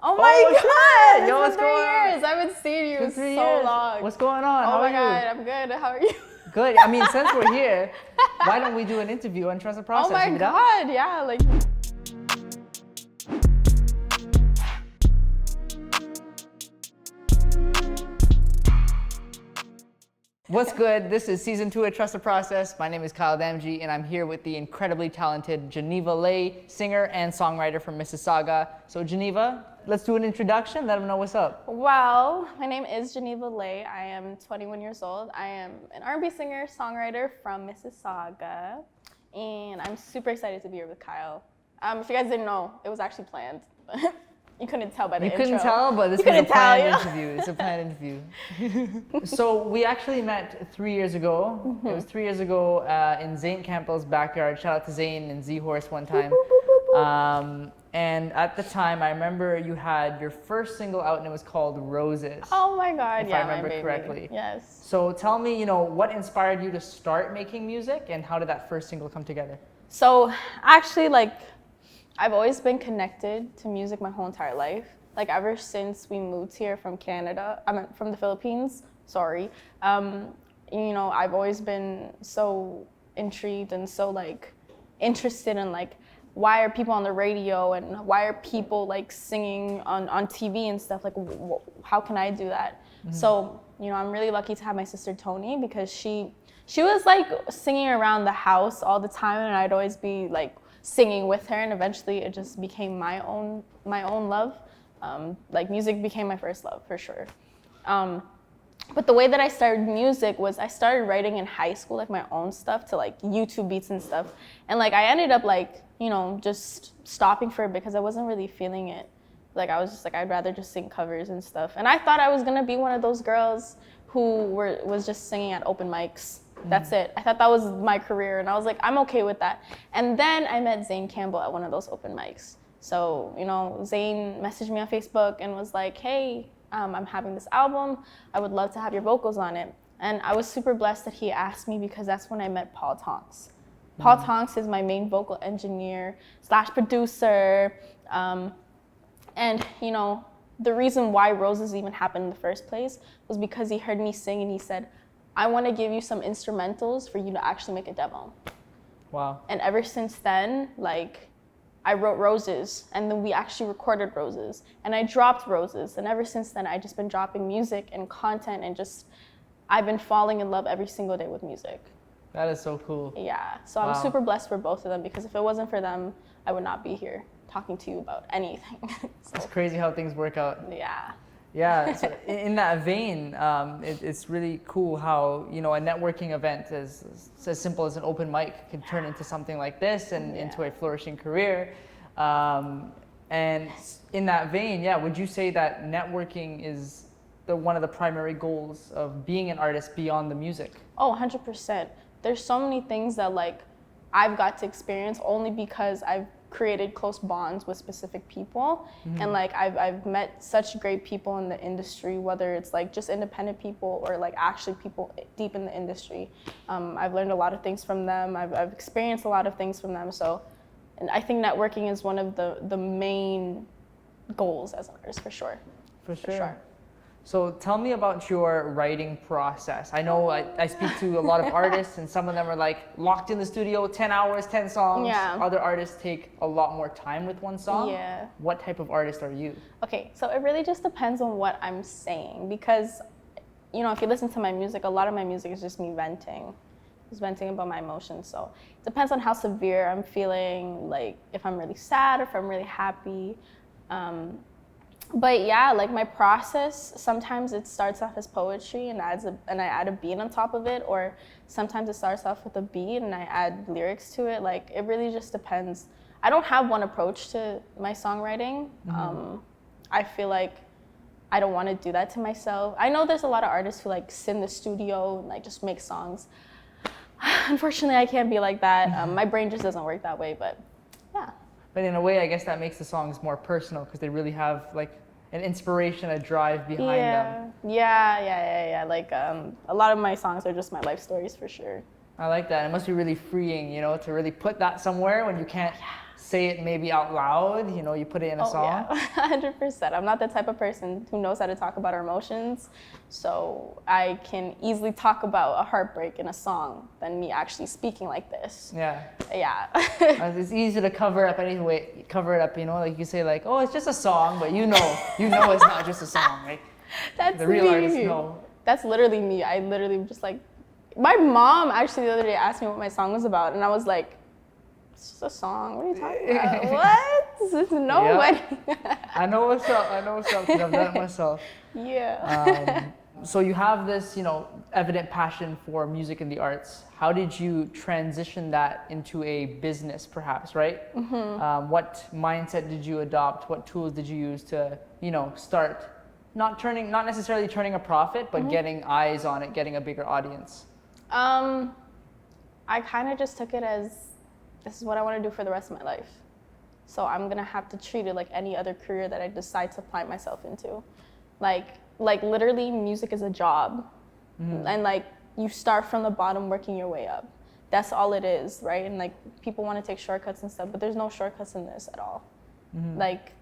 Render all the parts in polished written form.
Oh my God! Yo, It's been 3 years. I haven't seen you in so long. What's going on? Oh my God, I'm good. How are you? Good. I mean, since we're here, why don't we do an interview on Trust the Process? Oh my God, yeah. Like. What's good? This is season 2 of Trust the Process. My name is Kyle Damji, and I'm here with the incredibly talented Geneva Lei, singer and songwriter from Mississauga. So Geneva, let's do an introduction. Let them know what's up. Well, my name is Geneva Lei. I am 21 years old. I am an R&B singer, songwriter from Mississauga, and I'm super excited to be here with Kyle. If you guys didn't know, it was actually planned. You couldn't tell by the intro. You couldn't tell, but this is a planned interview. It's a planned interview. So we actually met 3 years ago. Mm-hmm. It was 3 years ago in Zane Campbell's backyard. Shout out to Zane and Z-Horse one time. And at the time, I remember you had your first single out and it was called Roses. Oh my God, if I remember correctly. Yes. So tell me, what inspired you to start making music and how did that first single come together? So actually, I've always been connected to music my whole entire life. Ever since we moved here from Canada, from the Philippines, sorry. I've always been so intrigued and so interested in why are people on the radio and why are people singing on TV and stuff, how can I do that? Mm-hmm. So, I'm really lucky to have my sister Tony because she was singing around the house all the time and I'd always be singing with her, and eventually it just became my own love. Music became my first love for sure. But the way that I started music was I started writing in high school, my own stuff to YouTube beats and stuff. And I ended up just stopping for it because I wasn't really feeling it. I was just I'd rather just sing covers and stuff. And I thought I was gonna be one of those girls who was just singing at open mics. That's it. I thought that was my career, and I was I'm okay with that. And then I met Zane Campbell at one of those open mics. So, Zane messaged me on Facebook and was like, hey, I'm having this album. I would love to have your vocals on it. And I was super blessed that he asked me because that's when I met Paul Tonks. Paul Tonks is my main vocal engineer / producer. And, the reason why Roses even happened in the first place was because he heard me sing and he said, I want to give you some instrumentals for you to actually make a demo. Wow. And ever since then, I wrote Roses, and then we actually recorded Roses, and I dropped Roses, and ever since then, I've just been dropping music and content, and I've been falling in love every single day with music. That is so cool. Yeah, so wow. I'm super blessed for both of them, because if it wasn't for them, I would not be here talking to you about anything. So, it's crazy how things work out. Yeah. Yeah, so in that vein, it's really cool how, a networking event as simple as an open mic can turn into something like this and into a flourishing career. And in that vein, would you say that networking is one of the primary goals of being an artist beyond the music? Oh, 100%. There's so many things that I've got to experience only because I've created close bonds with specific people. Mm-hmm. And I've met such great people in the industry, whether it's just independent people or actually people deep in the industry. I've learned a lot of things from them. I've experienced a lot of things from them. So, and I think networking is one of the main goals as an artist, for sure. For sure. So tell me about your writing process. I know I speak to a lot of artists and some of them are locked in the studio, 10 hours, 10 songs. Yeah. Other artists take a lot more time with one song. Yeah. What type of artist are you? Okay, so it really just depends on what I'm saying because, if you listen to my music, a lot of my music is just me venting. Just venting about my emotions. So it depends on how severe I'm feeling, if I'm really sad or if I'm really happy. But yeah, my process, sometimes it starts off as poetry and I add a beat on top of it, or sometimes it starts off with a beat and I add lyrics to it. It really just depends. I don't have one approach to my songwriting. Mm-hmm. I feel I don't want to do that to myself. I know there's a lot of artists who sit in the studio and just make songs. Unfortunately, I can't be like that. My brain just doesn't work that way, but yeah. But in a way, I guess that makes the songs more personal because they really have an inspiration, a drive behind them. Yeah. A lot of my songs are just my life stories for sure. I like that. It must be really freeing, to really put that somewhere when you can't say it maybe out loud, you know, you put it in a song? Yeah, 100%. I'm not the type of person who knows how to talk about our emotions. So I can easily talk about a heartbreak in a song than me actually speaking like this. Yeah. Yeah. It's easy to cover up anyway, cover it up, you know, like you say like, oh, it's just a song, but you know it's not just a song, right? That's the real me. artists know. That's literally me. I literally just like, my mom actually the other day asked me what my song was about, and I was like, it's just a song. What are you talking about? What? Nobody. I know what's up. Because I've done it myself. Yeah. So you have this, you know, evident passion for music and the arts. How did you transition that into a business, perhaps, right? Mm-hmm. What mindset did you adopt? What tools did you use to, you know, start not necessarily turning a profit, but getting eyes on it, getting a bigger audience? I kind of just took it as, this is what I want to do for the rest of my life. So I'm going to have to treat it like any other career that I decide to apply myself into. Like literally music is a job. Mm-hmm. And like you start from the bottom working your way up. That's all it is, right? And like people want to take shortcuts and stuff, but there's no shortcuts in this at all. Mm-hmm. Like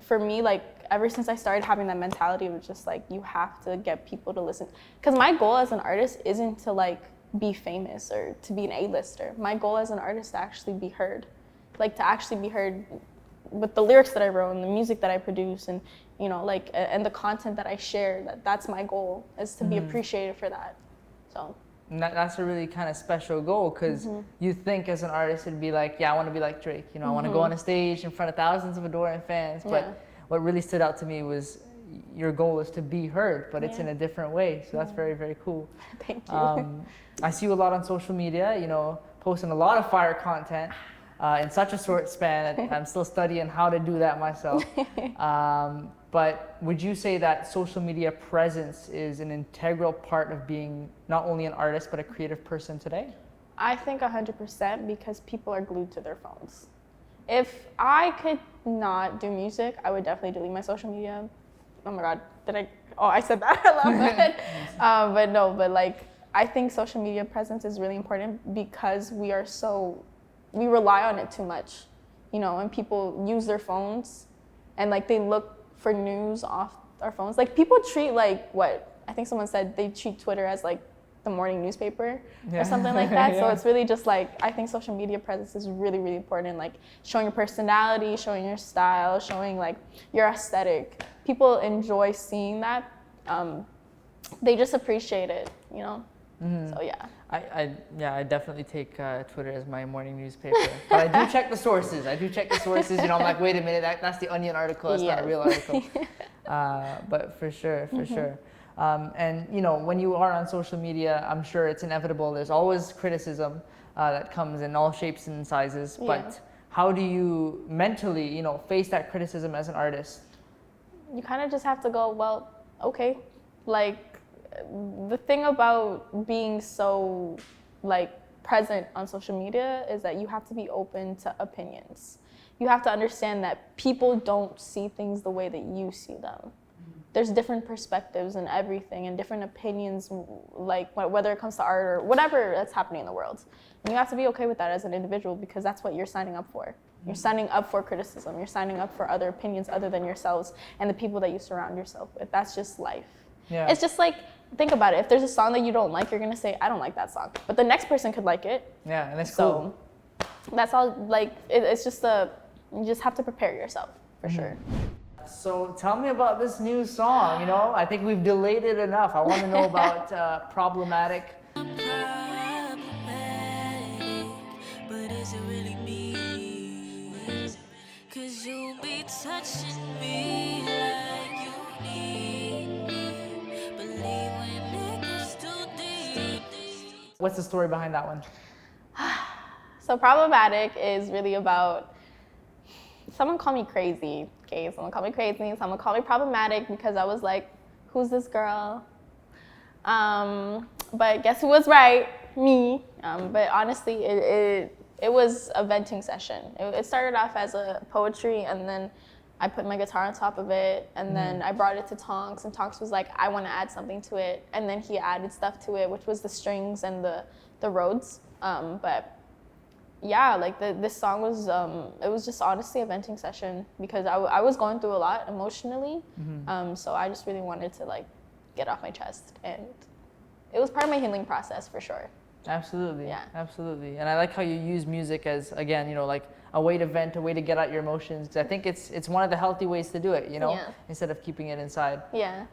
for me, like ever since I started having that mentality, it was just like you have to get people to listen. Because my goal as an artist isn't to like be famous or to be an A-lister. My goal as an artist is to actually be heard. Like to actually be heard with the lyrics that I wrote and the music that I produce and, you know, like, and the content that I share, that's my goal, is to be appreciated for that. So. And that's a really kind of special goal, because you think as an artist it'd be like, yeah, I want to be like Drake, you know, I want to go on a stage in front of thousands of adoring fans. But what really stood out to me was your goal is to be heard, but it's in a different way. So that's very, very cool. Thank you. I see you a lot on social media, you know, posting a lot of fire content in such a short span. I'm still studying how to do that myself. But would you say that social media presence is an integral part of being not only an artist, but a creative person today? I think 100%, because people are glued to their phones. If I could not do music, I would definitely delete my social media. Oh my God, I said that a lot. But no, but like, I think social media presence is really important because we rely on it too much, you know, and people use their phones and like they look for news off our phones. Like people treat I think someone said they treat Twitter as like the morning newspaper or something like that. So it's really just like, I think social media presence is really, really important. Like showing your personality, showing your style, showing like your aesthetic. People enjoy seeing that. They just appreciate it, you know? So yeah. I definitely take Twitter as my morning newspaper. But I do check the sources. You know, I'm like, wait a minute, that's the Onion article. That's not a real article. But for sure. And you know, when you are on social media, I'm sure it's inevitable. There's always criticism that comes in all shapes and sizes. Yeah. But how do you mentally, you know, face that criticism as an artist? You kind of just have to go, well, okay, like. The thing about being so like present on social media is that you have to be open to opinions. You have to understand that people don't see things the way that you see them. There's different perspectives and everything and different opinions, like whether it comes to art or whatever that's happening in the world. And you have to be okay with that as an individual, because that's what you're signing up for. You're signing up for criticism. You're signing up for other opinions other than yourselves and the people that you surround yourself with. That's just life. Yeah. It's just like, think about it. If there's a song that you don't like, you're gonna say, I don't like that song. But the next person could like it. Yeah, and that's cool. That's all, like, it's just you just have to prepare yourself, for sure. So tell me about this new song, you know? I think we've delayed it enough. I want to know about Problematic. Problematic, but is it really me? 'Cause you be touching me like you need me. Believe when it gets too deep. What's the story behind that one? So Problematic is really about, someone called me crazy, okay? Someone called me crazy, someone called me problematic because I was like, who's this girl? But guess who was right? Me. But honestly, it was a venting session. It started off as a poetry, and then I put my guitar on top of it, and then I brought it to Tonks, and Tonks was like, I want to add something to it. And then he added stuff to it, which was the strings and the Rhodes. But yeah, like this song was, it was just honestly a venting session because I was going through a lot emotionally. So I just really wanted to like get off my chest, and it was part of my healing process for sure. Absolutely. Yeah. Absolutely. And I like how you use music as, again, you know, like a way to vent, a way to get out your emotions. Because I think it's one of the healthy ways to do it, you know, Yeah. instead of keeping it inside. Yeah.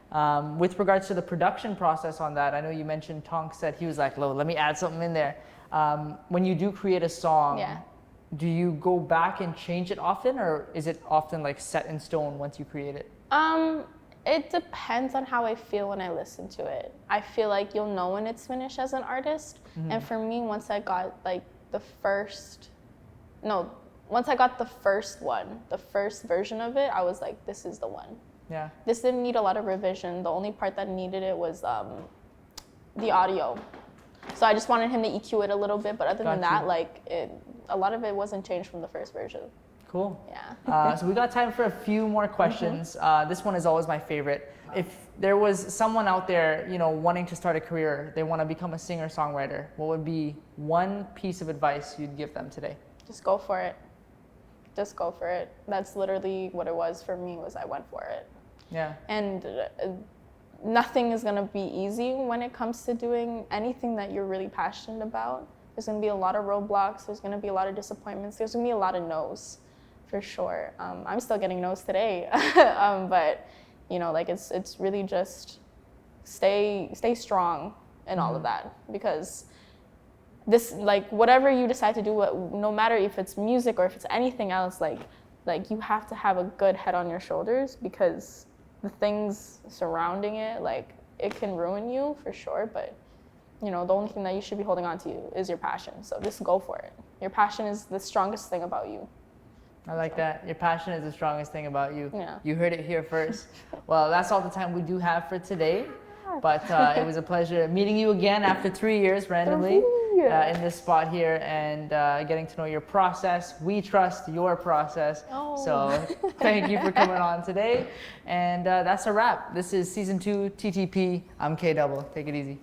With regards to the production process on that, I know you mentioned Tonk said he was like, "Lo, let me add something in there." When you do create a song, Yeah. do you go back and change it often, or is it often like set in stone once you create it? It depends on how I feel when I listen to it. I feel like you'll know when it's finished as an artist. And for me, once I got like the first one, the first version of it, I was like, this is the one. Yeah. This didn't need a lot of revision. The only part that needed it was the audio. So I just wanted him to EQ it a little bit, but other than that, like a lot of it wasn't changed from the first version. Cool. Yeah. So we got time for a few more questions. This one is always my favorite. If there was someone out there, you know, wanting to start a career, they want to become a singer-songwriter, what would be one piece of advice you'd give them today? Just go for it. Just go for it. That's literally what it was for me, was I went for it. Yeah. And nothing is going to be easy when it comes to doing anything that you're really passionate about. There's going to be a lot of roadblocks. There's going to be a lot of disappointments. There's going to be a lot of no's, for sure. I'm still getting no's today. But, you know, like it's really just stay strong in all of that, because this, like, whatever you decide to do, no matter if it's music or if it's anything else, like you have to have a good head on your shoulders, because the things surrounding it, like, it can ruin you for sure, but you know, the only thing that you should be holding on to is your passion. So just go for it. Your passion is the strongest thing about you. I like that. Your passion is the strongest thing about you. Yeah. You heard it here first. Well, that's all the time we do have for today. But it was a pleasure meeting you again after 3 years randomly in this spot here, and getting to know your process. We trust your process. Oh. So thank you for coming on today. And that's a wrap. This is season 2 TTP. I'm K Double. Take it easy.